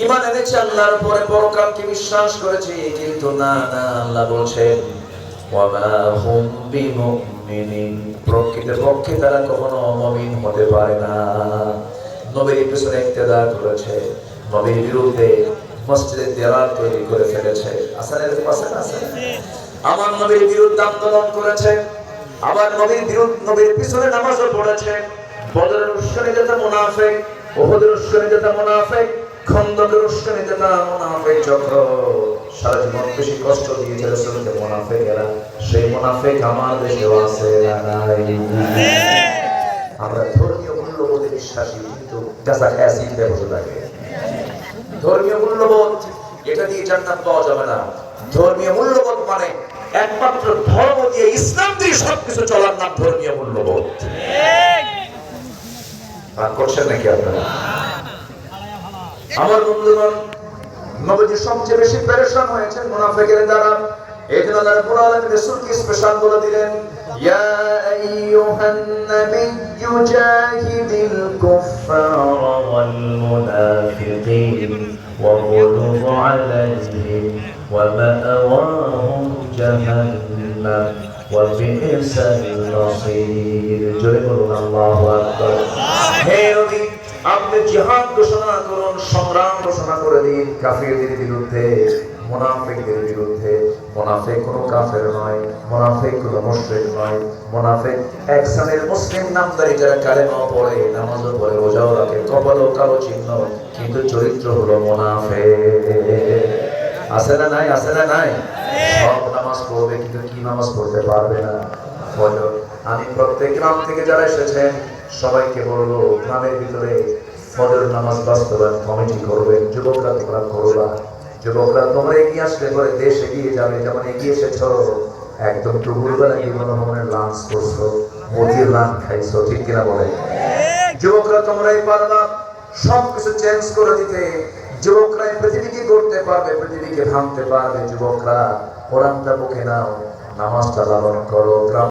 ঈমান এনেছে আল্লাহর উপরে, পরকালকে বিশ্বাস করেছে, কিন্তু না না, আল্লাহ বলছেন ওয়ামা হুম বিমুমিনিন, প্রকৃতপক্ষে তারা কখনো মুমিন হতে পারে না। নবীর পিছনে ইক্তেদা করেছে, নবীর বিরুদ্ধে মসজিদের দেওয়াল তৈরি করে ফেলেছে। আসানের পাশে আছে, আমার নবীর বিরুদ্ধে আন্দোলন করেছে, আবার নবীর বিরুদ্ধে নবীর পিছনে নামাজও পড়েছে। বদরের উস্কানি যেটা মুনাফিক, উহুদের উস্কানি যেটা মুনাফিক, খন্দকের উস্কানি যেটা মুনাফিক চক্র, সারা জীবন বেশি কষ্ট দিয়েছে রাসূলকে মুনাফিকেরা, সেই মুনাফিক আমার দেশেও আছে না নাই? আমরা ধর্মীয় মূল্যবোধে বিশ্বাসী, কিন্তু গাঁজা খায় চিন্তা বসে থাকে। ধর্মীয় মূল্যবোধ এটা দিয়ে জান্নাত পাওয়া যাবে না। ধর্মীয় মূল্যবোধ মানে একমাত্র ধর্ম দিয়ে, ইসলাম দিয়ে সবকিছু চলার নাম ধর্মীয় মূল্যবোধ। পান করছেন নাকি আপনারা? আমার বন্ধুগণ, নবীজি সবচেয়ে বেশি পেরেশান হয়েছেন মুনাফিকের দ্বারা। এই জন্য আল্লাহ রাব্বুল আলামিন রাসূলকে স্পেশাল বলে দিলেন, ইয়া আইয়ুহান নাবিয়্যু জাহিদিল কুফফারা ওয়াল মুনাফিকিন ওয়াগলুয আলাইহিম ওয়া মা'ওয়াহুম জাহান্নাম ওয়া বি'সাল মাসীর। জোরে বলুন আল্লাহু আকবার। হে নবী, আপনি জিহাদ ঘোষণা করুন, সংগ্রাম ঘোষণা করে দিন কাফিরদের বিরুদ্ধে, মুনাফিকদের বিরুদ্ধে। মুনাফিক কোনো কাফের নয়, মুনাফিক কোনো মুশরিক নয়, মুনাফিক এক শ্রেণীর মুসলিম নামধারী যারা কালেমা পড়ে, নামাজও পড়ে, রোজাও রাখে, কপালেও কালো চিহ্ন, কিন্তু চরিত্র হলো মুনাফিক। আছে না নাই? আছে না নাই? সব নামাজ পড়বে, কিন্তু কি নামাজ পড়তে পারবে না। ফজর। আমি প্রত্যেক গ্রাম থেকে যারা এসেছেন সবাইকে বলবো, গ্রামের ভিতরে ফজর নামাজ বাস্তবায়ন কমিটি করবে। যুবকরা তোমরা করবা, যুবকরা তোমরা এগিয়ে আসলে পরে দেশ এগিয়ে যাবে। যেমন এগিয়ে এসেছ, একদম দুপুরবেলা কি কোনো ধরনের লাঞ্চ করছো, মুরগির লাঞ্চ খাইছো, ঠিক কিনা বলে? যুবকরা তোমরাই পারবা সবকিছু চেঞ্জ করে দিতে। যুবকরাই পৃথিবীকে গড়তে পারবে, পৃথিবীকে ভাঙতে পারবে। যুবকরা কোরআনটা বুকে নাও, নামাজটা লালন করো।